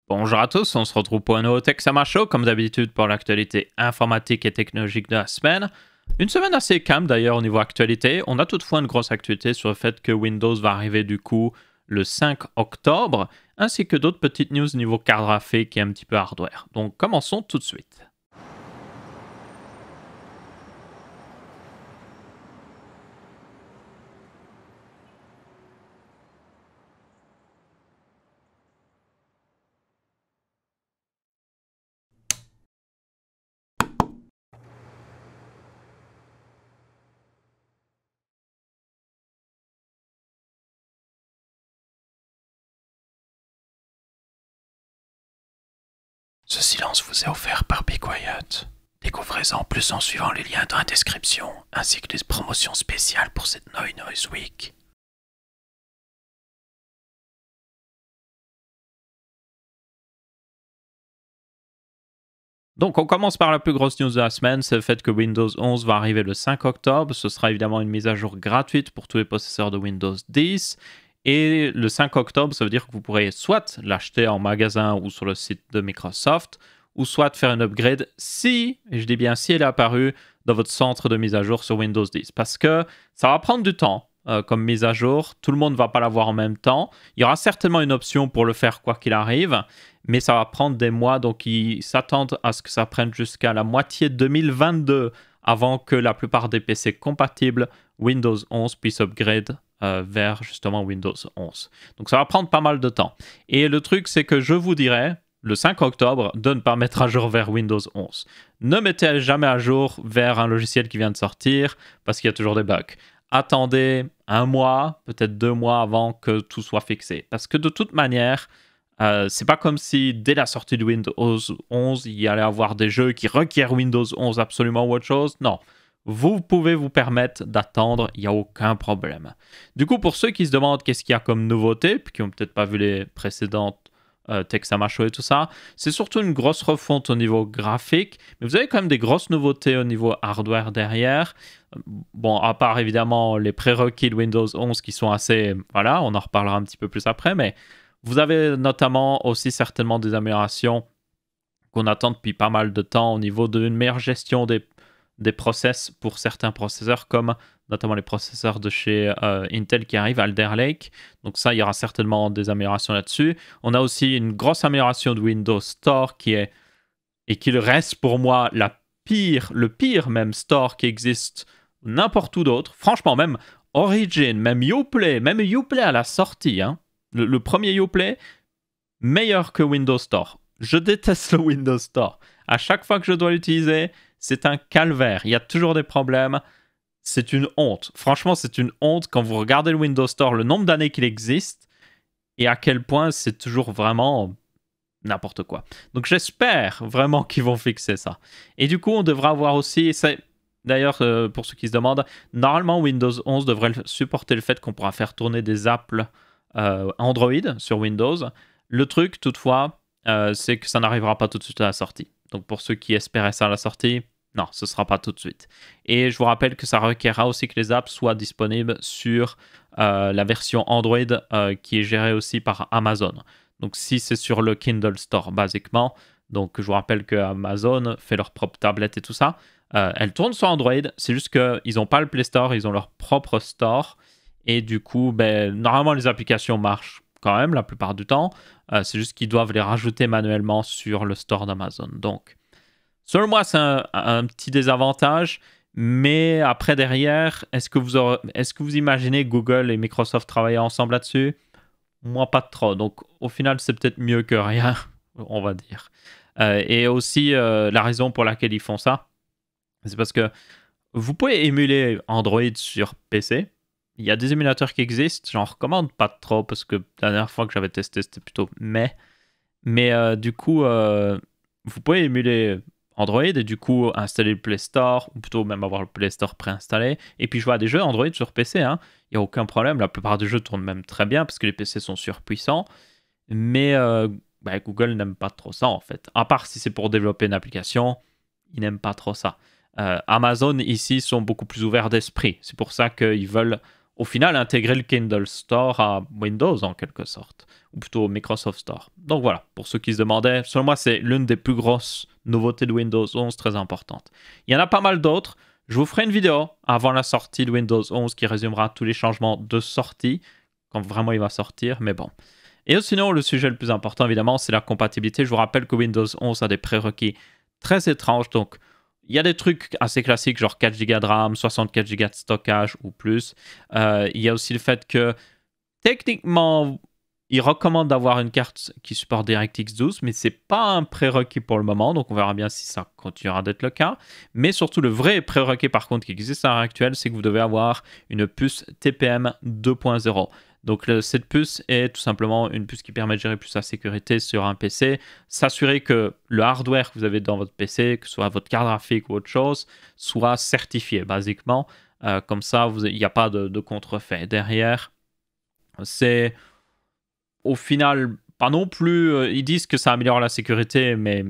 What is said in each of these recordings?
Bonjour à tous, on se retrouve pour un nouveau Texama Show, comme d'habitude pour l'actualité informatique et technologique de la semaine. Une semaine assez calme d'ailleurs au niveau actualité. On a toutefois une grosse actualité sur le fait que Windows va arriver du coup le 5 octobre, ainsi que d'autres petites news niveau carte graphique et un petit peu hardware. Donc commençons tout de suite. Ce silence vous est offert par Be Quiet. Découvrez-en plus en suivant les liens dans la description, ainsi que les promotions spéciales pour cette No Noise Week. Donc on commence par la plus grosse news de la semaine, c'est le fait que Windows 11 va arriver le 5 octobre. Ce sera évidemment une mise à jour gratuite pour tous les possesseurs de Windows 10. Et le 5 octobre, ça veut dire que vous pourrez soit l'acheter en magasin ou sur le site de Microsoft, ou soit faire un upgrade si, et je dis bien si elle est apparue dans votre centre de mise à jour sur Windows 10. Parce que ça va prendre du temps comme mise à jour. Tout le monde ne va pas l'avoir en même temps. Il y aura certainement une option pour le faire quoi qu'il arrive, mais ça va prendre des mois. Donc ils s'attendent à ce que ça prenne jusqu'à la moitié 2022 avant que la plupart des PC compatibles Windows 11 puissent upgrade vers justement Windows 11. Donc ça va prendre pas mal de temps. Et le truc, c'est que je vous dirais, le 5 octobre, de ne pas mettre à jour vers Windows 11. Ne mettez jamais à jour vers un logiciel qui vient de sortir, parce qu'il y a toujours des bugs. Attendez un mois, peut-être 2 mois avant que tout soit fixé. Parce que de toute manière, c'est pas comme si dès la sortie de Windows 11, il y allait avoir des jeux qui requièrent Windows 11 absolument ou autre chose. Non. Vous pouvez vous permettre d'attendre, il n'y a aucun problème. Du coup, pour ceux qui se demandent qu'est-ce qu'il y a comme nouveauté, puis qui n'ont peut-être pas vu les précédentes Texama Show et tout ça, c'est surtout une grosse refonte au niveau graphique, mais vous avez quand même des grosses nouveautés au niveau hardware derrière. Bon, à part évidemment les prérequis de Windows 11 qui sont assez... Voilà, on en reparlera un petit peu plus après, mais vous avez notamment aussi certainement des améliorations qu'on attend depuis pas mal de temps au niveau d'une meilleure gestion des process pour certains processeurs, comme notamment les processeurs de chez Intel qui arrivent, Alder Lake. Donc ça, il y aura certainement des améliorations là-dessus. On a aussi une grosse amélioration de Windows Store qui est, et qui reste pour moi le pire même store qui existe n'importe où d'autre. Franchement, même Origin, même Uplay à la sortie, hein, le premier Uplay, meilleur que Windows Store. Je déteste le Windows Store. À chaque fois que je dois l'utiliser, c'est un calvaire. Il y a toujours des problèmes. C'est une honte. Franchement, c'est une honte quand vous regardez le Windows Store, le nombre d'années qu'il existe et à quel point c'est toujours vraiment n'importe quoi. Donc j'espère vraiment qu'ils vont fixer ça. Et du coup, on devra avoir aussi... D'ailleurs, pour ceux qui se demandent, normalement Windows 11 devrait supporter le fait qu'on pourra faire tourner des apps Android sur Windows. Le truc, toutefois, c'est que ça n'arrivera pas tout de suite à la sortie. Donc pour ceux qui espéraient ça à la sortie, non, ce ne sera pas tout de suite. Et je vous rappelle que ça requerra aussi que les apps soient disponibles sur la version Android qui est gérée aussi par Amazon. Donc si c'est sur le Kindle Store, basiquement, donc je vous rappelle que Amazon fait leur propre tablette et tout ça, elles tournent sur Android, c'est juste qu'ils n'ont pas le Play Store, ils ont leur propre store. Et du coup, normalement les applications marchent quand même la plupart du temps. C'est juste qu'ils doivent les rajouter manuellement sur le store d'Amazon. Donc, selon moi, c'est un petit désavantage. Mais après, derrière, est-ce que vous imaginez Google et Microsoft travailler ensemble là-dessus? Moi, pas trop. Donc, au final, c'est peut-être mieux que rien, on va dire. Et aussi, la raison pour laquelle ils font ça, c'est parce que vous pouvez émuler Android sur PC. Il y a des émulateurs qui existent, j'en recommande pas trop parce que la dernière fois que j'avais testé c'était plutôt mais du coup vous pouvez émuler Android et du coup installer le Play Store ou plutôt même avoir le Play Store préinstallé et puis jouer à des jeux Android sur PC, hein. Il n'y a aucun problème, la plupart des jeux tournent même très bien parce que les PC sont surpuissants, mais Google n'aime pas trop ça en fait, à part si c'est pour développer une application, ils n'aiment pas trop ça. Amazon ici sont beaucoup plus ouverts d'esprit, c'est pour ça qu'ils veulent au final intégrer le Kindle Store à Windows en quelque sorte, ou plutôt au Microsoft Store. Donc voilà, pour ceux qui se demandaient, selon moi c'est l'une des plus grosses nouveautés de Windows 11, très importante. Il y en a pas mal d'autres. Je vous ferai une vidéo avant la sortie de Windows 11 qui résumera tous les changements de sortie, quand vraiment il va sortir, mais bon. Et sinon, le sujet le plus important, évidemment, c'est la compatibilité. Je vous rappelle que Windows 11 a des prérequis très étranges, donc il y a des trucs assez classiques, genre 4 Go de RAM, 64 Go de stockage ou plus. Il y a aussi le fait que, techniquement, ils recommandent d'avoir une carte qui supporte DirectX 12, mais ce n'est pas un prérequis pour le moment, donc on verra bien si ça continuera d'être le cas. Mais surtout, le vrai prérequis, par contre, qui existe à l'heure actuelle, c'est que vous devez avoir une puce TPM 2.0. Donc cette puce est tout simplement une puce qui permet de gérer plus la sécurité sur un PC, s'assurer que le hardware que vous avez dans votre PC, que ce soit votre carte graphique ou autre chose, soit certifié basiquement. Comme ça, il n'y a pas de contrefait. Derrière, c'est au final pas non plus... ils disent que ça améliore la sécurité, mais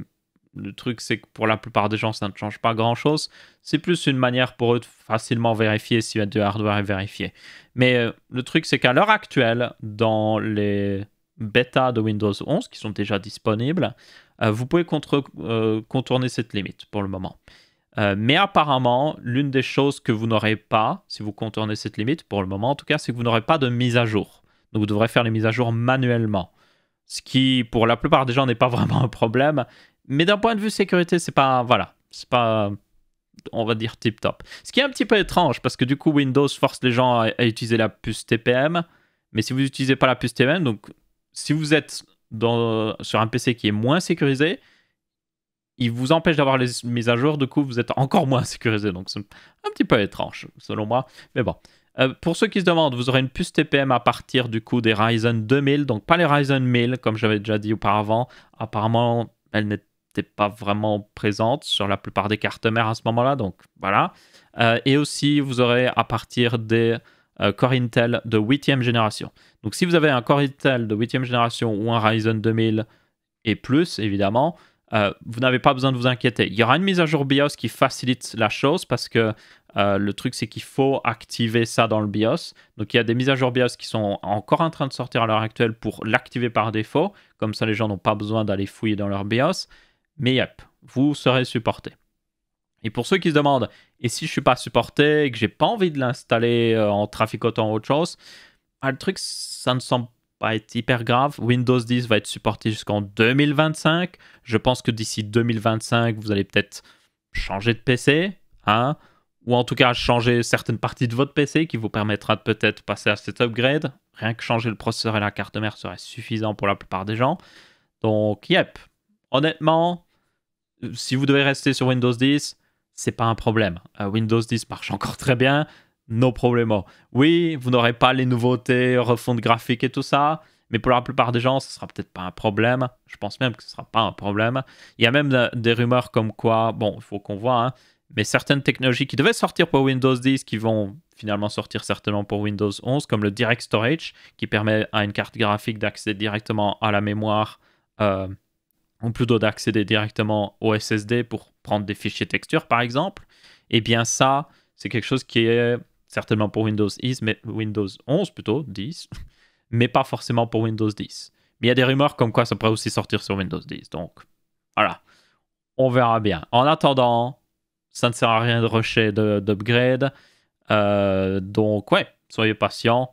le truc c'est que pour la plupart des gens, ça ne change pas grand-chose. C'est plus une manière pour eux de facilement vérifier si du hardware est vérifié. Mais le truc, c'est qu'à l'heure actuelle, dans les bêtas de Windows 11 qui sont déjà disponibles, vous pouvez contourner cette limite pour le moment. Mais apparemment, l'une des choses que vous n'aurez pas, si vous contournez cette limite, pour le moment en tout cas, c'est que vous n'aurez pas de mise à jour. Donc vous devrez faire les mises à jour manuellement. Ce qui, pour la plupart des gens, n'est pas vraiment un problème. Mais d'un point de vue sécurité, c'est pas... Voilà, c'est pas... on va dire tip top. Ce qui est un petit peu étrange parce que du coup Windows force les gens à utiliser la puce TPM, mais si vous n'utilisez pas la puce TPM, donc si vous êtes sur un PC qui est moins sécurisé, il vous empêche d'avoir les mises à jour, du coup vous êtes encore moins sécurisé, donc c'est un petit peu étrange selon moi, mais bon. Pour ceux qui se demandent, vous aurez une puce TPM à partir du coup des Ryzen 2000, donc pas les Ryzen 1000 comme j'avais déjà dit auparavant. Apparemment, elle n'était pas vraiment présente sur la plupart des cartes mères à ce moment-là, donc voilà. Et aussi, vous aurez à partir des Core Intel de 8e génération. Donc si vous avez un Core Intel de 8e génération ou un Ryzen 2000 et plus, évidemment, vous n'avez pas besoin de vous inquiéter. Il y aura une mise à jour BIOS qui facilite la chose parce que le truc, c'est qu'il faut activer ça dans le BIOS. Donc, il y a des mises à jour BIOS qui sont encore en train de sortir à l'heure actuelle pour l'activer par défaut. Comme ça, les gens n'ont pas besoin d'aller fouiller dans leur BIOS. Mais yep, vous serez supporté. Et pour ceux qui se demandent, et si je ne suis pas supporté et que je n'ai pas envie de l'installer en traficotant ou autre chose, le truc, ça ne semble pas être hyper grave. Windows 10 va être supporté jusqu'en 2025. Je pense que d'ici 2025, vous allez peut-être changer de PC, hein, ou en tout cas changer certaines parties de votre PC qui vous permettra de peut-être passer à cet upgrade. Rien que changer le processeur et la carte mère serait suffisant pour la plupart des gens. Donc, yep. Honnêtement, si vous devez rester sur Windows 10, c'est pas un problème. Windows 10 marche encore très bien. No problemo. Oui, vous n'aurez pas les nouveautés, refonte graphique et tout ça, mais pour la plupart des gens, ce sera peut-être pas un problème. Je pense même que ce sera pas un problème. Il y a même des rumeurs comme quoi, bon, il faut qu'on voit, hein, mais certaines technologies qui devaient sortir pour Windows 10 qui vont finalement sortir certainement pour Windows 11, comme le Direct Storage, qui permet à une carte graphique d'accéder directement à la mémoire, ou plutôt d'accéder directement au SSD pour prendre des fichiers texture, par exemple. Eh bien ça, c'est quelque chose qui est certainement pour Windows 10, mais Windows 11 plutôt, 10, mais pas forcément pour Windows 10. Mais il y a des rumeurs comme quoi ça pourrait aussi sortir sur Windows 10. Donc, voilà. On verra bien. En attendant, ça ne sert à rien de rusher d'upgrade. Donc, ouais, soyez patients.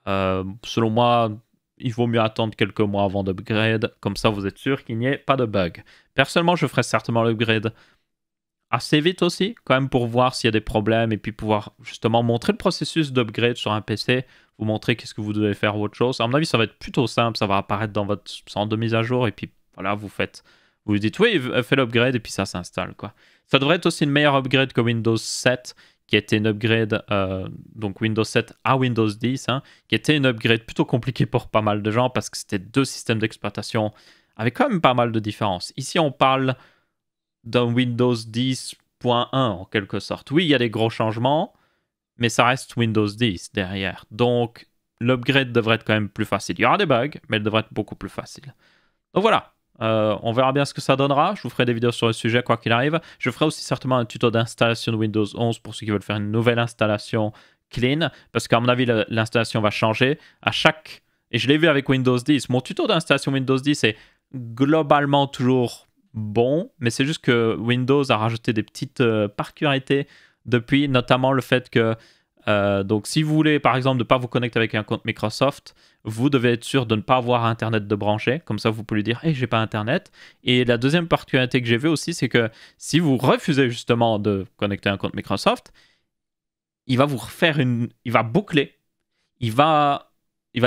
Selon moi, il vaut mieux attendre quelques mois avant d'upgrade. Comme ça, vous êtes sûr qu'il n'y ait pas de bug. Personnellement, je ferai certainement l'upgrade assez vite aussi, quand même, pour voir s'il y a des problèmes et puis pouvoir justement montrer le processus d'upgrade sur un PC, vous montrer qu'est-ce que vous devez faire ou autre chose. À mon avis, ça va être plutôt simple, ça va apparaître dans votre centre de mise à jour et puis voilà, vous dites oui, fais l'upgrade et puis ça s'installe, quoi. Ça devrait être aussi une meilleure upgrade que Windows 7, qui était une upgrade, donc Windows 7 à Windows 10, hein, qui était une upgrade plutôt compliquée pour pas mal de gens parce que c'était deux systèmes d'exploitation avec quand même pas mal de différences. Ici, on parle d'un Windows 10.1 en quelque sorte. Oui, il y a des gros changements, mais ça reste Windows 10 derrière. Donc, l'upgrade devrait être quand même plus facile. Il y aura des bugs, mais elle devrait être beaucoup plus facile. Donc voilà, on verra bien ce que ça donnera. Je vous ferai des vidéos sur le sujet quoi qu'il arrive. Je ferai aussi certainement un tuto d'installation de Windows 11 pour ceux qui veulent faire une nouvelle installation clean, parce qu'à mon avis, l'installation va changer à chaque... Et je l'ai vu avec Windows 10. Mon tuto d'installation Windows 10 est globalement toujours bon, mais c'est juste que Windows a rajouté des petites particularités depuis, notamment le fait que donc si vous voulez par exemple ne pas vous connecter avec un compte Microsoft, vous devez être sûr de ne pas avoir Internet de branché, comme ça vous pouvez lui dire hey, j'ai pas Internet. Et la deuxième particularité que j'ai vue aussi, c'est que si vous refusez justement de connecter un compte Microsoft, il va vous refaire il va boucler, il va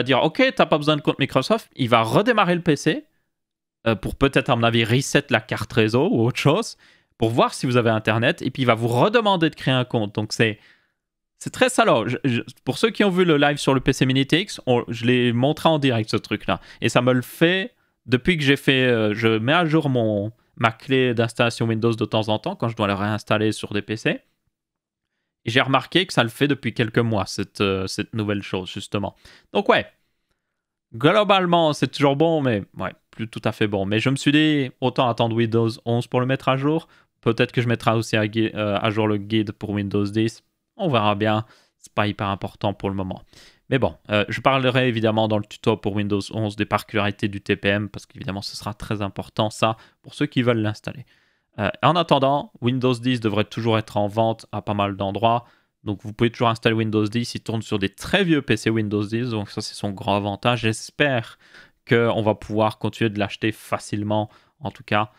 dire ok, t'as pas besoin de compte Microsoft, il va redémarrer le PC pour peut-être, à mon avis, reset la carte réseau ou autre chose, pour voir si vous avez Internet, et puis il va vous redemander de créer un compte. Donc c'est très salaud. Pour ceux qui ont vu le live sur le PC Mini TX, je l'ai montré en direct ce truc-là. Et ça me le fait depuis que j'ai fait... je mets à jour ma clé d'installation Windows de temps en temps quand je dois la réinstaller sur des PC. Et j'ai remarqué que ça le fait depuis quelques mois, cette nouvelle chose, justement. Donc ouais, globalement, c'est toujours bon, mais ouais, plus tout à fait bon. Mais je me suis dit, autant attendre Windows 11 pour le mettre à jour. Peut-être que je mettrai aussi à jour le guide pour Windows 10. On verra bien. C'est pas hyper important pour le moment. Mais bon, je parlerai évidemment dans le tuto pour Windows 11 des particularités du TPM, parce qu'évidemment, ce sera très important, ça, pour ceux qui veulent l'installer. En attendant, Windows 10 devrait toujours être en vente à pas mal d'endroits. Donc vous pouvez toujours installer Windows 10. Il tourne sur des très vieux PC Windows 10. Donc ça, c'est son grand avantage. J'espère qu'on va pouvoir continuer de l'acheter facilement. En tout cas,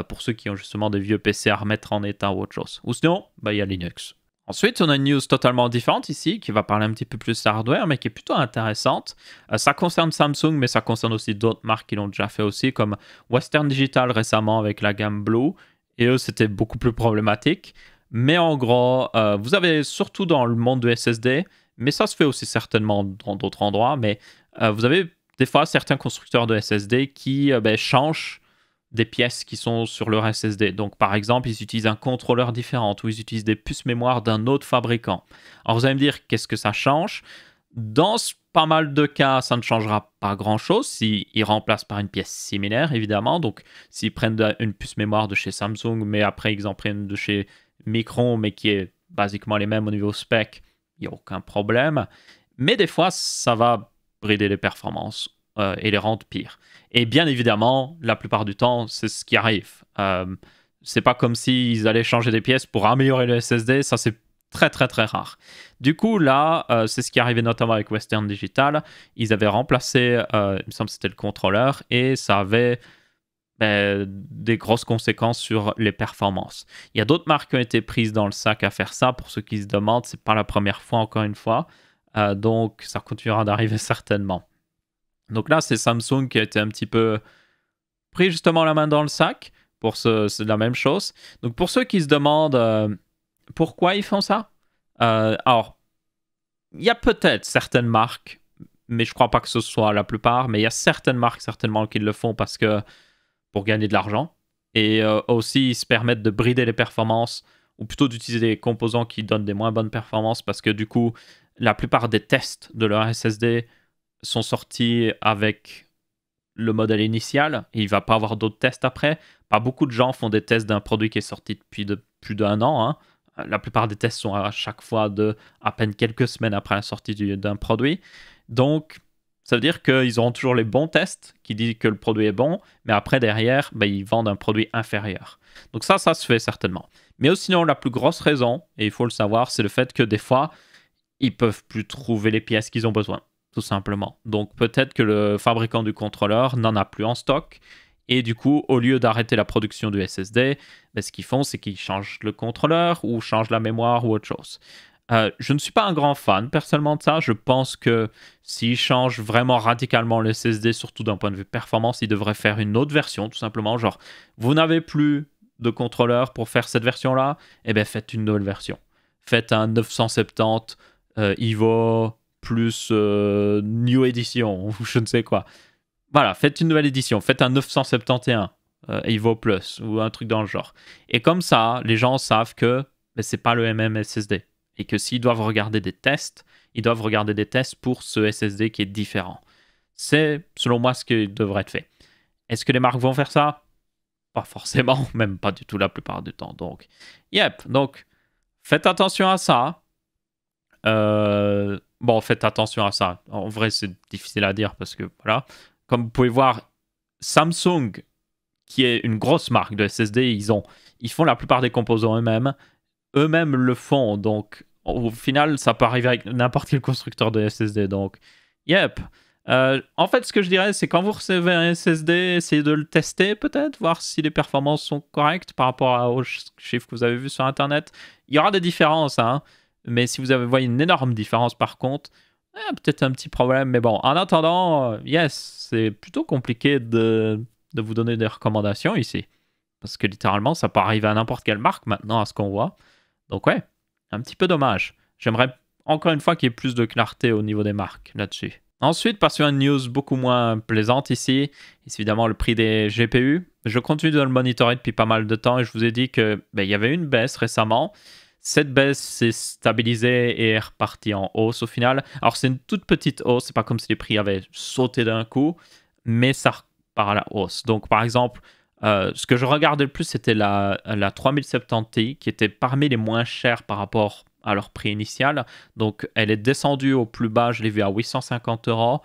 pour ceux qui ont justement des vieux PC à remettre en état ou autre chose. Ou sinon, il y a Linux. Ensuite, on a une news totalement différente ici, qui va parler un petit peu plus hardware, mais qui est plutôt intéressante. Ça concerne Samsung, mais ça concerne aussi d'autres marques qui l'ont déjà fait aussi, comme Western Digital récemment avec la gamme Blue. Et eux, c'était beaucoup plus problématique. Mais en gros, vous avez surtout dans le monde du SSD, mais ça se fait aussi certainement dans d'autres endroits, mais vous avez des fois certains constructeurs de SSD qui changent des pièces qui sont sur leur SSD. Donc par exemple, ils utilisent un contrôleur différent ou ils utilisent des puces mémoire d'un autre fabricant. Alors vous allez me dire, qu'est-ce que ça change? Dans pas mal de cas, ça ne changera pas grand-chose s'ils remplacent par une pièce similaire, évidemment. Donc s'ils prennent une puce mémoire de chez Samsung, mais après ils en prennent de chez Micron, mais qui est basiquement les mêmes au niveau spec, il n'y a aucun problème. Mais des fois, ça va brider les performances et les rendre pires. Et bien évidemment, la plupart du temps, c'est ce qui arrive. C'est pas comme s'ils allaient changer des pièces pour améliorer le SSD, ça c'est très très très rare. Du coup, là, c'est ce qui arrivait notamment avec Western Digital. Ils avaient remplacé, il me semble que c'était le contrôleur, et ça avait des grosses conséquences sur les performances. Il y a d'autres marques qui ont été prises dans le sac à faire ça. Pour ceux qui se demandent, c'est pas la première fois, encore une fois. Donc, ça continuera d'arriver certainement. Donc là, c'est Samsung qui a été un petit peu pris justement la main dans le sac. C'est la même chose. Donc, pour ceux qui se demandent pourquoi ils font ça, alors, il y a peut-être certaines marques, mais je crois pas que ce soit la plupart, mais il y a certaines marques certainement qui le font parce que pour gagner de l'argent. Et aussi, ils se permettent de brider les performances, ou plutôt d'utiliser des composants qui donnent des moins bonnes performances, parce que du coup, la plupart des tests de leur SSD sont sortis avec le modèle initial, et il ne va pas avoir d'autres tests après. Pas beaucoup de gens font des tests d'un produit qui est sorti depuis plus d'un an. Hein. La plupart des tests sont à chaque fois de à peine quelques semaines après la sortie d'un produit. Donc, ça veut dire qu'ils auront toujours les bons tests qui disent que le produit est bon, mais après, derrière, ils vendent un produit inférieur. Donc ça se fait certainement. Mais sinon, la plus grosse raison, et il faut le savoir, c'est le fait que des fois, ils peuvent plus trouver les pièces qu'ils ont besoin, tout simplement. Donc peut-être que le fabricant du contrôleur n'en a plus en stock, et du coup, au lieu d'arrêter la production du SSD, ce qu'ils font, c'est qu'ils changent le contrôleur, ou changent la mémoire, ou autre chose. Je ne suis pas un grand fan personnellement de ça. Je pense que s'ils changent vraiment radicalement le SSD, surtout d'un point de vue performance, ils devraient faire une autre version, tout simplement. Genre, vous n'avez plus de contrôleur pour faire cette version-là, faites une nouvelle version. Faites un 970 Evo plus New Edition, ou je ne sais quoi. Voilà, faites une nouvelle édition. Faites un 971 Evo Plus, ou un truc dans le genre. Et comme ça, les gens savent que c'est pas le MMSSD. Et que s'ils doivent regarder des tests, ils doivent regarder des tests pour ce SSD qui est différent. C'est, selon moi, ce qui devrait être fait. Est-ce que les marques vont faire ça? Pas forcément, même pas du tout la plupart du temps. Donc, donc faites attention à ça. Bon, faites attention à ça. En vrai, c'est difficile à dire parce que, voilà, comme vous pouvez voir, Samsung, qui est une grosse marque de SSD, ils font la plupart des composants eux-mêmes. Eux-mêmes le font, donc au final, ça peut arriver avec n'importe quel constructeur de SSD. Donc, yep. En fait, ce que je dirais, c'est quand vous recevez un SSD, essayez de le tester peut-être, voir si les performances sont correctes par rapport aux chiffres que vous avez vus sur Internet. Il y aura des différences, hein, mais si vous voyez une énorme différence par contre, peut-être un petit problème. Mais bon, en attendant, yes, c'est plutôt compliqué de vous donner des recommandations ici. Parce que littéralement, ça peut arriver à n'importe quelle marque maintenant, à ce qu'on voit. Donc ouais, un petit peu dommage. J'aimerais encore une fois qu'il y ait plus de clarté au niveau des marques là-dessus. Ensuite, passons à une news beaucoup moins plaisante ici. C'est évidemment le prix des GPU. Je continue de le monitorer depuis pas mal de temps et je vous ai dit qu'il y avait une baisse récemment. Cette baisse s'est stabilisée et est repartie en hausse au final. Alors c'est une toute petite hausse, c'est pas comme si les prix avaient sauté d'un coup, mais ça repart à la hausse. Donc par exemple, ce que je regardais le plus, c'était la 3070 Ti, qui était parmi les moins chers par rapport à leur prix initial. Donc, elle est descendue au plus bas, je l'ai vu à 850 €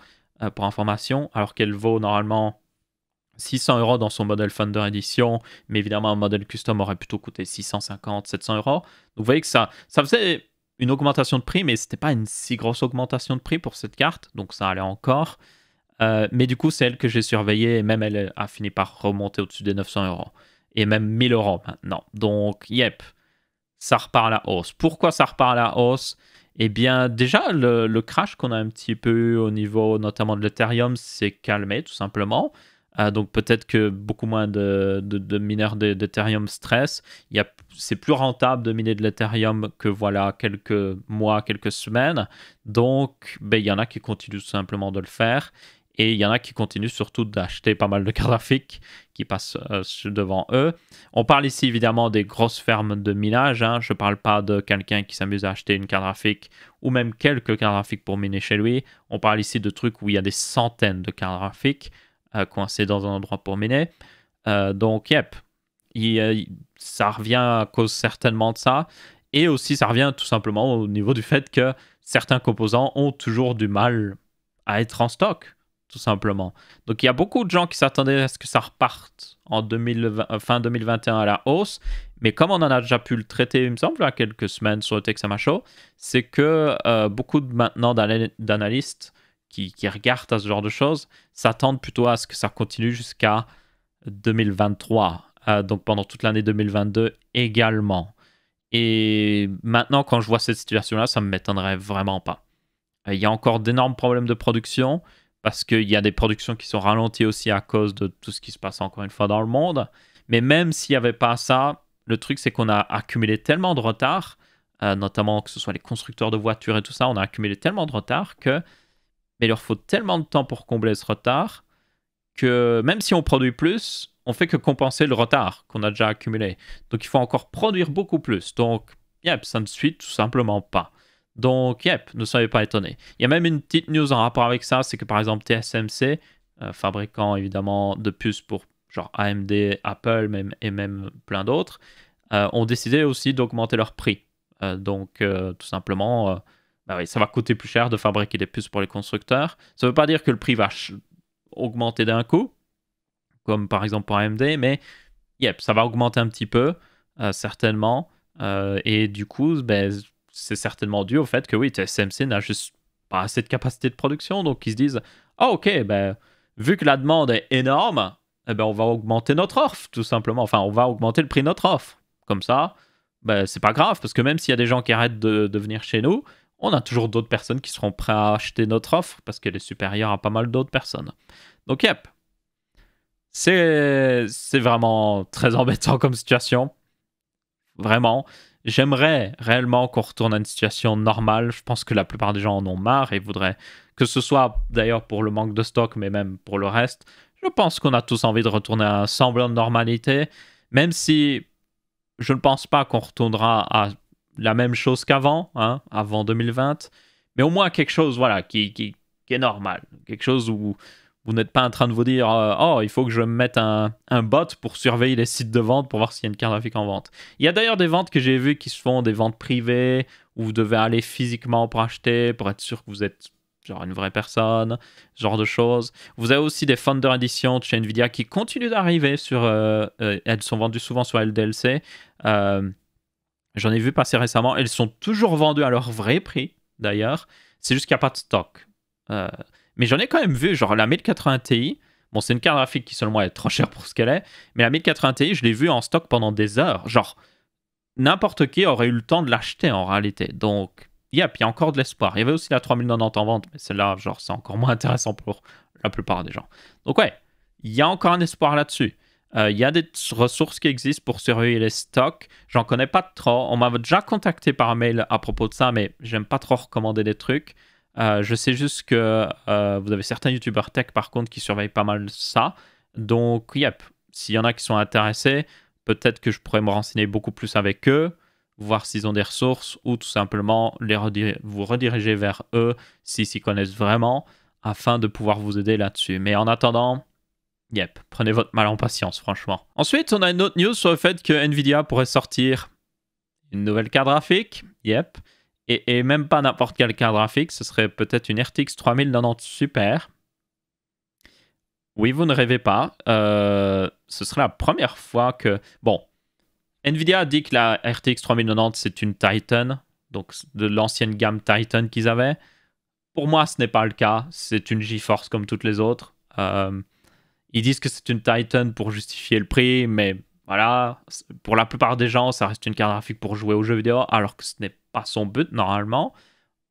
pour information, alors qu'elle vaut normalement 600 € dans son modèle Thunder Edition, mais évidemment, un modèle custom aurait plutôt coûté 650, 700 €. Donc, vous voyez que ça faisait une augmentation de prix, mais ce n'était pas une si grosse augmentation de prix pour cette carte, donc ça allait encore. Mais du coup, c'est elle que j'ai surveillée et même elle a fini par remonter au-dessus des 900 € et même 1000 € maintenant. Donc, yep, ça repart à la hausse. Pourquoi ça repart à la hausse? Eh bien, déjà, le crash qu'on a un petit peu eu au niveau notamment de l'Ethereum s'est calmé tout simplement. Donc, peut-être que beaucoup moins de mineurs d'Ethereum stress. C'est plus rentable de miner de l'Ethereum que voilà quelques mois, quelques semaines. Donc, il y en a qui continuent tout simplement de le faire. Et il y en a qui continuent surtout d'acheter pas mal de cartes graphiques qui passent devant eux. On parle ici évidemment des grosses fermes de minage. Hein. Je ne parle pas de quelqu'un qui s'amuse à acheter une carte graphique ou même quelques cartes graphiques pour miner chez lui. On parle ici de trucs où il y a des centaines de cartes graphiques coincées dans un endroit pour miner. Donc, yep, ça revient à cause certainement de ça. Et aussi, ça revient tout simplement au niveau du fait que certains composants ont toujours du mal à être en stock, tout simplement. Donc il y a beaucoup de gens qui s'attendaient à ce que ça reparte en fin 2021 à la hausse, mais comme on en a déjà pu le traiter, il me semble, il y a quelques semaines sur le Texama Show, c'est que beaucoup maintenant d'analystes qui regardent à ce genre de choses s'attendent plutôt à ce que ça continue jusqu'à 2023, donc pendant toute l'année 2022 également. Et maintenant, quand je vois cette situation-là, ça ne m'étonnerait vraiment pas. Il y a encore d'énormes problèmes de production, parce qu'il y a des productions qui sont ralenties aussi à cause de tout ce qui se passe encore une fois dans le monde. Mais même s'il n'y avait pas ça, le truc c'est qu'on a accumulé tellement de retard, notamment que ce soit les constructeurs de voitures et tout ça, on a accumulé tellement de retard que il leur faut tellement de temps pour combler ce retard que même si on produit plus, on fait que compenser le retard qu'on a déjà accumulé. Donc il faut encore produire beaucoup plus. Donc, yep, ça ne suit tout simplement pas. Donc, yep, ne soyez pas étonnés. Il y a même une petite news en rapport avec ça, c'est que par exemple TSMC, fabricant évidemment de puces pour genre AMD, Apple et même plein d'autres, ont décidé aussi d'augmenter leur prix. Donc, tout simplement, oui, ça va coûter plus cher de fabriquer des puces pour les constructeurs. Ça ne veut pas dire que le prix va augmenter d'un coup, comme par exemple pour AMD, mais yep, ça va augmenter un petit peu, certainement. Et du coup, c'est certainement dû au fait que oui, TSMC n'a juste pas assez de capacité de production, donc ils se disent ok, vu que la demande est énorme, on va augmenter notre offre, tout simplement. Enfin, on va augmenter le prix de notre offre. Comme ça, c'est pas grave, parce que même s'il y a des gens qui arrêtent de venir chez nous, on a toujours d'autres personnes qui seront prêtes à acheter notre offre, parce qu'elle est supérieure à pas mal d'autres personnes. Donc, yep, c'est vraiment très embêtant comme situation. Vraiment. J'aimerais réellement qu'on retourne à une situation normale. Je pense que la plupart des gens en ont marre et voudraient que ce soit d'ailleurs pour le manque de stock, mais même pour le reste. Je pense qu'on a tous envie de retourner à un semblant de normalité, même si je ne pense pas qu'on retournera à la même chose qu'avant, hein, avant 2020, mais au moins quelque chose voilà, qui est normal. Quelque chose où Vous n'êtes pas en train de vous dire oh, il faut que je me mette un bot pour surveiller les sites de vente pour voir s'il y a une carte graphique en vente. Il y a d'ailleurs des ventes que j'ai vues qui se font, des ventes privées, où vous devez aller physiquement pour acheter, pour être sûr que vous êtes genre une vraie personne, ce genre de choses. Vous avez aussi des Founder Edition de chez Nvidia qui continuent d'arriver sur... elles sont vendues souvent sur LDLC. J'en ai vu passer récemment. Elles sont toujours vendues à leur vrai prix, d'ailleurs. C'est juste qu'il n'y a pas de stock. Mais j'en ai quand même vu, genre la 1080 Ti. Bon, c'est une carte graphique qui, selon moi, est trop chère pour ce qu'elle est. Mais la 1080 Ti, je l'ai vue en stock pendant des heures. Genre, n'importe qui aurait eu le temps de l'acheter en réalité. Donc, yep, il y a encore de l'espoir. Il y avait aussi la 3090 en vente, mais celle-là, genre, c'est encore moins intéressant pour la plupart des gens. Donc, ouais, il y a encore un espoir là-dessus. Il y a des ressources qui existent pour surveiller les stocks. J'en connais pas trop. On m'a déjà contacté par mail à propos de ça, mais j'aime pas trop recommander des trucs. Je sais juste que vous avez certains youtubeurs tech par contre qui surveillent pas mal ça. Donc, yep, s'il y en a qui sont intéressés, peut-être que je pourrais me renseigner beaucoup plus avec eux, voir s'ils ont des ressources ou tout simplement vous rediriger vers eux s'ils s'y connaissent vraiment afin de pouvoir vous aider là-dessus. Mais en attendant, yep, prenez votre mal en patience, franchement. Ensuite, on a une autre news sur le fait que Nvidia pourrait sortir une nouvelle carte graphique. Yep. Et même pas n'importe quelle carte graphique, ce serait peut-être une RTX 3090 Super. Oui, vous ne rêvez pas. Ce serait la première fois que... Bon, Nvidia a dit que la RTX 3090, c'est une Titan, donc de l'ancienne gamme Titan qu'ils avaient. Pour moi, ce n'est pas le cas. C'est une GeForce comme toutes les autres. Ils disent que c'est une Titan pour justifier le prix, mais voilà, pour la plupart des gens, ça reste une carte graphique pour jouer aux jeux vidéo, alors que ce n'est pas son but normalement.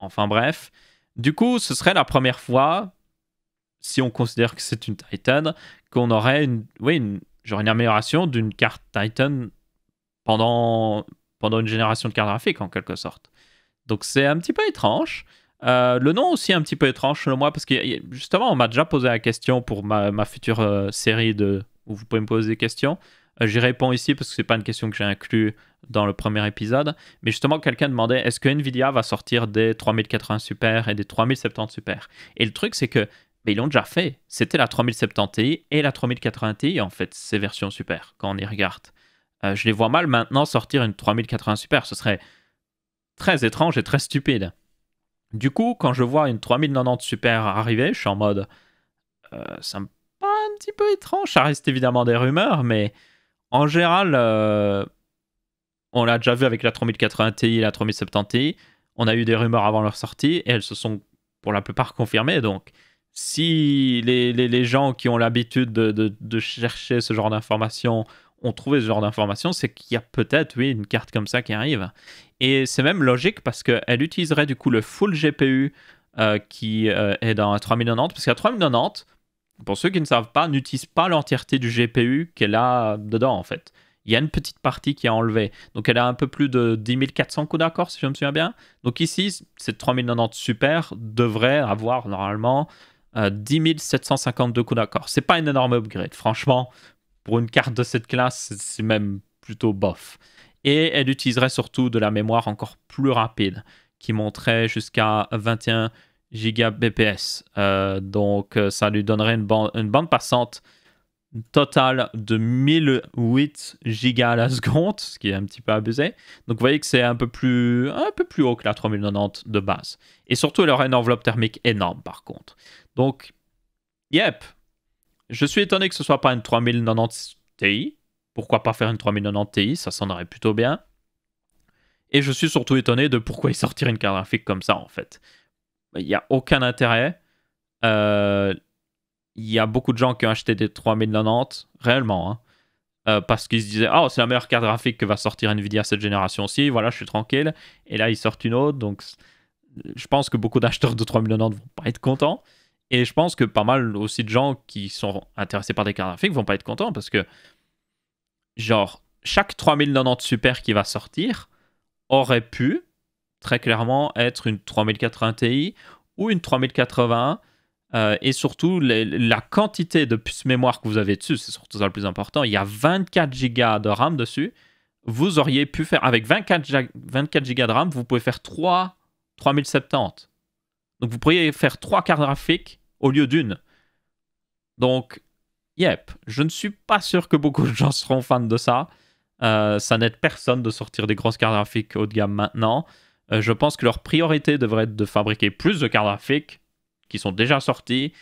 Enfin bref. Du coup, ce serait la première fois, si on considère que c'est une Titan, qu'on aurait une amélioration d'une carte Titan pendant une génération de cartes graphiques, en quelque sorte. Donc c'est un petit peu étrange. Le nom aussi est un petit peu étrange selon moi, parce que justement, on m'a déjà posé la question pour ma future série où vous pouvez me poser des questions. J'y réponds ici parce que c'est pas une question que j'ai inclus dans le premier épisode. Mais justement, quelqu'un demandait est-ce que Nvidia va sortir des 3080 Super et des 3070 Super. Et le truc, c'est que ils l'ont déjà fait. C'était la 3070 Ti et la 3080 Ti, en fait, ces versions Super, quand on y regarde. Je les vois mal maintenant sortir une 3080 Super. Ce serait très étrange et très stupide. Du coup, quand je vois une 3090 Super arriver, je suis en mode ça me paraît un petit peu étrange. Ça reste évidemment des rumeurs, mais en général, on l'a déjà vu avec la 3080 Ti et la 3070 Ti. On a eu des rumeurs avant leur sortie et elles se sont pour la plupart confirmées. Donc, si les gens qui ont l'habitude de chercher ce genre d'informations ont trouvé ce genre d'informations, c'est qu'il y a peut-être, oui, une carte comme ça qui arrive. Et c'est même logique parce qu'elle utiliserait du coup le full GPU qui est dans la 3090. Parce que la 3090, pour ceux qui ne savent pas, n'utilise pas l'entièreté du GPU qu'elle a dedans en fait. Il y a une petite partie qui est enlevée. Donc elle a un peu plus de 10 400 coups d'accord si je me souviens bien. Donc ici, cette 3090 Super devrait avoir normalement 10 752 coups d'accord. C'est pas une énorme upgrade. Franchement, pour une carte de cette classe, c'est même plutôt bof. Et elle utiliserait surtout de la mémoire encore plus rapide, qui monterait jusqu'à 21 Gbps. Donc ça lui donnerait une bande passante totale de 1008 Go à la seconde, ce qui est un petit peu abusé. Donc vous voyez que c'est un peu plus haut que la 3090 de base. Et surtout, elle aurait une enveloppe thermique énorme par contre. Donc, yep. Je suis étonné que ce soit pas une 3090 Ti. Pourquoi pas faire une 3090 Ti, ça sonnerait plutôt bien. Et je suis surtout étonné de pourquoi ils sortiraient une carte graphique comme ça, en fait. Il n'y a aucun intérêt. Il y a beaucoup de gens qui ont acheté des 3090, réellement, hein, parce qu'ils se disaient « Oh, c'est la meilleure carte graphique que va sortir Nvidia cette génération-ci, voilà, je suis tranquille. » Et là, ils sortent une autre, donc je pense que beaucoup d'acheteurs de 3090 vont pas être contents. Et je pense que pas mal aussi de gens qui sont intéressés par des cartes graphiques vont pas être contents parce que, genre, chaque 3090 Super qui va sortir aurait pu très clairement être une 3080 Ti ou une 3080. Et surtout, la quantité de puces mémoire que vous avez dessus, c'est surtout ça le plus important. Il y a 24 Go de RAM dessus. Vous auriez pu faire, avec 24 Go de RAM, vous pouvez faire 3 3070. Donc vous pourriez faire 3 cartes graphiques au lieu d'une. Donc, yep, je ne suis pas sûr que beaucoup de gens seront fans de ça. Ça n'aide personne de sortir des grosses cartes graphiques haut de gamme maintenant. Je pense que leur priorité devrait être de fabriquer plus de cartes graphiques qui sont déjà sorties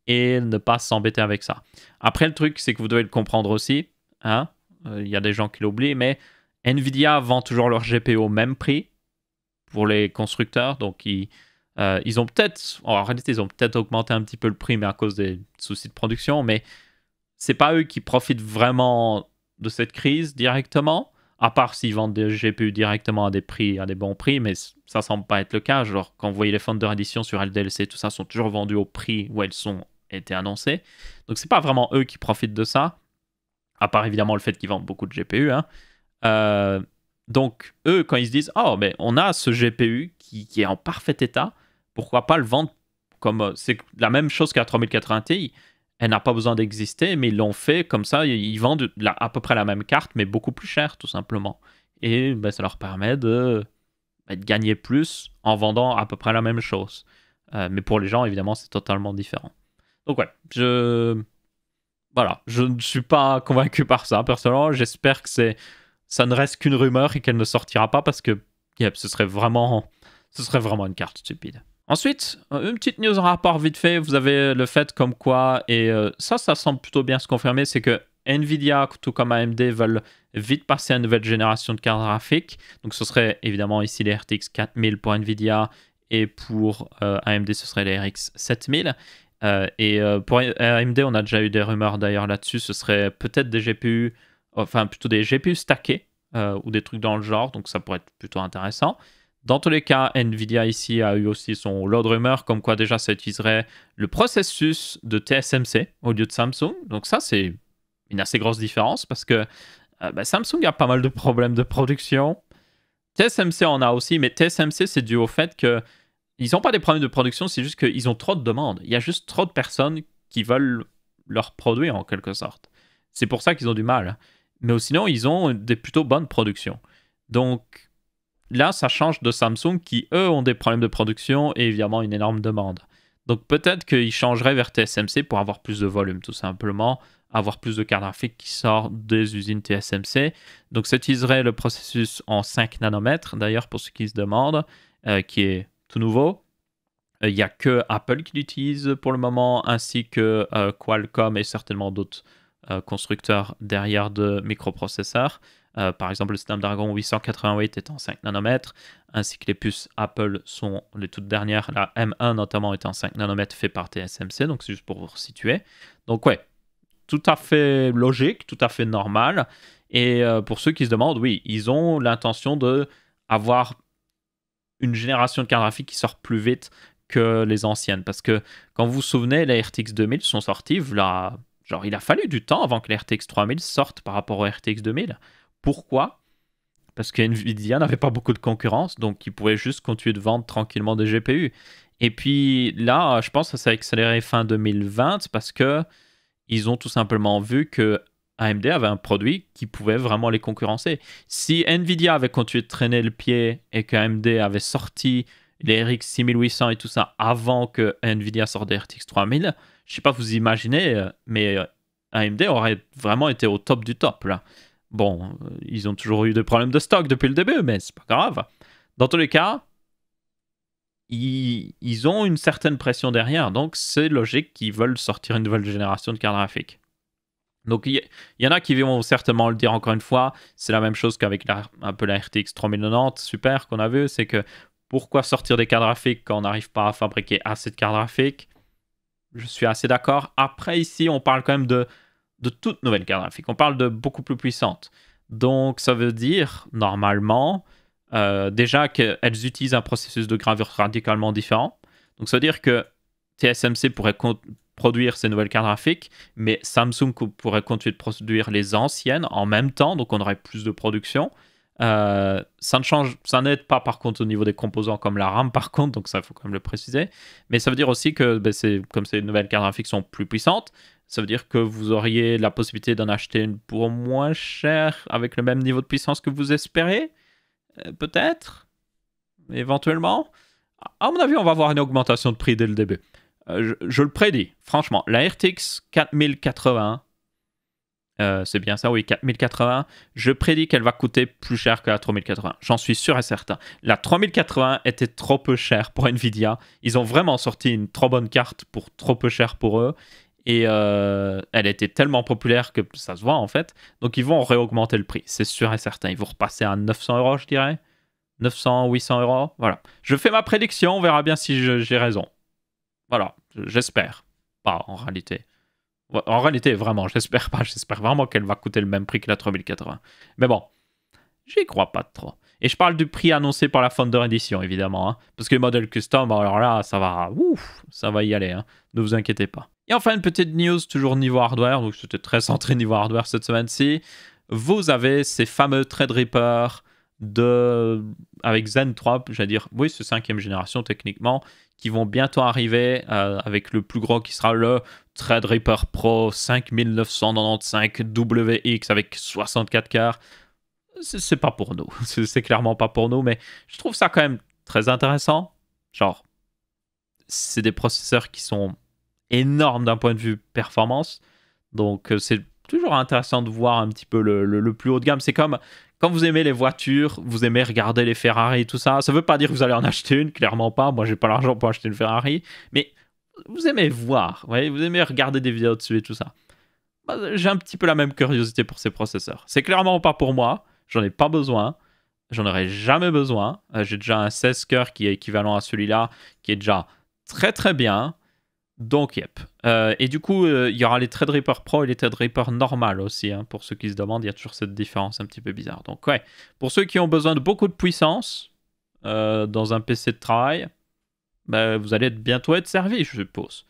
et ne pas s'embêter avec ça. Après, le truc, c'est que vous devez le comprendre aussi. Hein, y a des gens qui l'oublient, mais Nvidia vend toujours leur GPU au même prix pour les constructeurs. Donc, ils ont peut-être, en réalité, ils ont peut-être augmenté un petit peu le prix, mais à cause des soucis de production. Mais c'est pas eux qui profitent vraiment de cette crise directement, à part s'ils vendent des GPU directement à des bons prix, mais ça semble pas être le cas. Genre, quand vous voyez les Founder Edition sur LDLC, tout ça sont toujours vendus au prix où elles ont été annoncées. Donc, c'est pas vraiment eux qui profitent de ça, à part évidemment le fait qu'ils vendent beaucoup de GPU. Hein. Donc, eux, quand ils se disent « Oh, mais on a ce GPU qui est en parfait état, pourquoi pas le vendre comme... » C'est la même chose qu'à 3080 Ti. Elle n'a pas besoin d'exister, mais ils l'ont fait comme ça. Ils vendent à peu près la même carte, mais beaucoup plus cher, tout simplement. Et ben, ça leur permet de gagner plus en vendant à peu près la même chose. Mais pour les gens, évidemment, c'est totalement différent. Donc ouais, voilà, je ne suis pas convaincu par ça, personnellement. J'espère que ça ne reste qu'une rumeur et qu'elle ne sortira pas parce que ce serait vraiment une carte stupide. Ensuite, une petite news en rapport vite fait, vous avez le fait comme quoi, et ça semble plutôt bien se confirmer, c'est que Nvidia, tout comme AMD, veulent vite passer à une nouvelle génération de cartes graphiques. Donc ce serait évidemment ici les RTX 4000 pour Nvidia, et pour AMD, ce serait les RX 7000. Pour AMD, on a déjà eu des rumeurs d'ailleurs là-dessus, ce serait peut-être des GPU, enfin plutôt des GPU stackés, ou des trucs dans le genre, donc ça pourrait être plutôt intéressant. Dans tous les cas, Nvidia ici a eu aussi son lot de rumeurs, comme quoi déjà ça utiliserait le processus de TSMC au lieu de Samsung. Donc ça, c'est une assez grosse différence parce que Samsung a pas mal de problèmes de production. TSMC en a aussi, mais TSMC, c'est dû au fait que ils n'ont pas des problèmes de production, c'est juste qu'ils ont trop de demandes. Il y a juste trop de personnes qui veulent leurs produits en quelque sorte. C'est pour ça qu'ils ont du mal. Mais sinon, ils ont des plutôt bonnes productions. Donc là, ça change de Samsung qui, eux, ont des problèmes de production et évidemment une énorme demande. Donc peut-être qu'ils changeraient vers TSMC pour avoir plus de volume, tout simplement, avoir plus de cartes graphiques qui sortent des usines TSMC. Donc ça utiliserait le processus en 5 nanomètres, d'ailleurs, pour ceux qui se demandent, qui est tout nouveau. Il n'y a que Apple qui l'utilise pour le moment, ainsi que Qualcomm et certainement d'autres constructeurs derrière de microprocesseurs. Par exemple, le Snapdragon 888 est en 5 nanomètres, ainsi que les puces Apple sont les toutes dernières. La M1 notamment est en 5 nanomètres fait par TSMC, donc c'est juste pour vous situer. Donc ouais, tout à fait logique, tout à fait normal. Et pour ceux qui se demandent, oui, ils ont l'intention d'avoir une génération de cartes graphiques qui sort plus vite que les anciennes. Parce que quand vous vous souvenez, les RTX 2000 sont sortis, là, genre il a fallu du temps avant que les RTX 3000 sortent par rapport aux RTX 2000. Pourquoi? Parce que Nvidia n'avait pas beaucoup de concurrence, donc ils pouvaient juste continuer de vendre tranquillement des GPU. Et puis là, je pense que ça s'est accéléré fin 2020 parce que ils ont tout simplement vu que AMD avait un produit qui pouvait vraiment les concurrencer. Si Nvidia avait continué de traîner le pied et que AMD avait sorti les RX 6800 et tout ça avant que Nvidia sorte des RTX 3000, je sais pas vous imaginez, mais AMD aurait vraiment été au top du top là. Bon, ils ont toujours eu des problèmes de stock depuis le début, mais c'est pas grave. Dans tous les cas, ils ont une certaine pression derrière, donc c'est logique qu'ils veulent sortir une nouvelle génération de cartes graphiques. Donc il y en a qui vont certainement le dire encore une fois, c'est la même chose qu'avec un peu la RTX 3090, super, qu'on a vu, c'est que pourquoi sortir des cartes graphiques quand on n'arrive pas à fabriquer assez de cartes graphiques? Je suis assez d'accord. Après ici, on parle quand même de toutes nouvelles cartes graphiques. On parle de beaucoup plus puissantes. Donc, ça veut dire, normalement, déjà qu'elles utilisent un processus de gravure radicalement différent. Donc, ça veut dire que TSMC pourrait produire ces nouvelles cartes graphiques, mais Samsung pourrait continuer de produire les anciennes en même temps, donc on aurait plus de production. Ça n'aide pas par contre au niveau des composants comme la RAM par contre, donc ça il faut quand même le préciser. Mais ça veut dire aussi que comme ces nouvelles cartes graphiques sont plus puissantes, ça veut dire que vous auriez la possibilité d'en acheter une pour moins cher avec le même niveau de puissance que vous espérez, peut-être, éventuellement. À mon avis, on va avoir une augmentation de prix dès le début. Je le prédis, franchement. La RTX 4080, c'est bien ça, oui, 4080, je prédis qu'elle va coûter plus cher que la 3080. J'en suis sûr et certain. La 3080 était trop peu chère pour Nvidia. Ils ont vraiment sorti une trop bonne carte pour trop peu cher pour eux. Et elle était tellement populaire que ça se voit en fait. Donc ils vont réaugmenter le prix, c'est sûr et certain. Ils vont repasser à 900 €, je dirais. 900, 800 €. Voilà. Je fais ma prédiction, on verra bien si j'ai raison. Voilà, j'espère. Pas en réalité. En réalité, vraiment, j'espère pas. J'espère vraiment qu'elle va coûter le même prix que la 3080. Mais bon, j'y crois pas trop. Et je parle du prix annoncé par la Founder Edition, évidemment. Hein, parce que le modèle custom, alors là, ça va y aller. Hein, ne vous inquiétez pas. Et enfin, une petite news, toujours niveau hardware. Donc, c'était très centré niveau hardware cette semaine-ci. Vous avez ces fameux Threadripper avec Zen 3, j'allais dire, oui, c'est 5e génération techniquement, qui vont bientôt arriver avec le plus gros qui sera le Threadripper Pro 5995 WX avec 64 quarts. C'est pas pour nous, c'est clairement pas pour nous, mais je trouve ça quand même très intéressant. Genre, c'est des processeurs qui sont énormes d'un point de vue performance, donc c'est toujours intéressant de voir un petit peu le plus haut de gamme. C'est comme quand vous aimez les voitures, vous aimez regarder les Ferrari et tout ça. Ça veut pas dire que vous allez en acheter une, clairement pas. Moi, j'ai pas l'argent pour acheter une Ferrari, mais vous aimez voir, ouais, vous aimez regarder des vidéos dessus et tout ça. Bah, j'ai un petit peu la même curiosité pour ces processeurs. C'est clairement pas pour moi, j'en ai pas besoin, j'en aurai jamais besoin. J'ai déjà un 16 cœurs qui est équivalent à celui-là, qui est déjà très très bien. Donc, yep. Et du coup, il y aura les Threadripper Pro et les Threadripper normal aussi. Hein, pour ceux qui se demandent, il y a toujours cette différence un petit peu bizarre. Donc, ouais, pour ceux qui ont besoin de beaucoup de puissance dans un PC de travail, bah, vous allez bientôt être servi, je suppose.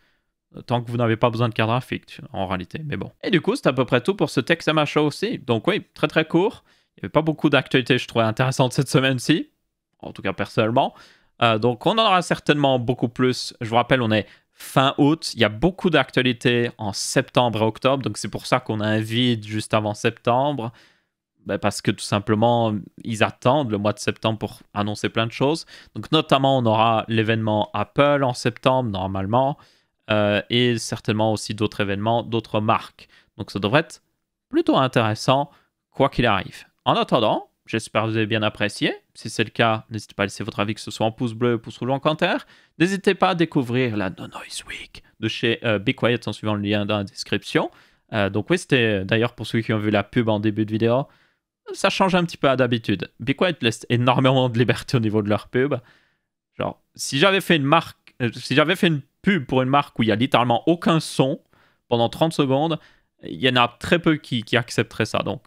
Tant que vous n'avez pas besoin de carte graphique, en réalité. Mais bon. Et du coup, c'est à peu près tout pour ce TechSama Show aussi. Donc, oui, très très court. Il n'y avait pas beaucoup d'actualités, je trouvais intéressantes cette semaine-ci. En tout cas, personnellement. Donc, on en aura certainement beaucoup plus. Je vous rappelle, on est fin août, il y a beaucoup d'actualités en septembre et octobre, donc c'est pour ça qu'on a un vide juste avant septembre, parce que tout simplement, ils attendent le mois de septembre pour annoncer plein de choses. Donc notamment, on aura l'événement Apple en septembre, normalement, et certainement aussi d'autres événements, d'autres marques. Donc ça devrait être plutôt intéressant, quoi qu'il arrive. En attendant, j'espère que vous avez bien apprécié. Si c'est le cas, n'hésitez pas à laisser votre avis, que ce soit en pouce bleu, pouce rouge ou en commentaire. N'hésitez pas à découvrir la No Noise Week de chez Be Quiet en suivant le lien dans la description. Donc oui, c'était d'ailleurs pour ceux qui ont vu la pub en début de vidéo, ça change un petit peu à d'habitude. Be Quiet laisse énormément de liberté au niveau de leur pub. Genre, si j'avais fait une pub pour une marque où il n'y a littéralement aucun son pendant 30 secondes, il y en a très peu qui accepteraient ça. Donc,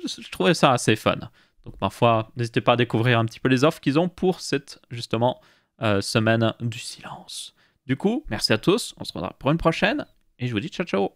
je trouvais ça assez fun. Donc parfois, n'hésitez pas à découvrir un petit peu les offres qu'ils ont pour cette, justement, semaine du silence. Du coup, merci à tous, on se revoit pour une prochaine, et je vous dis ciao ciao.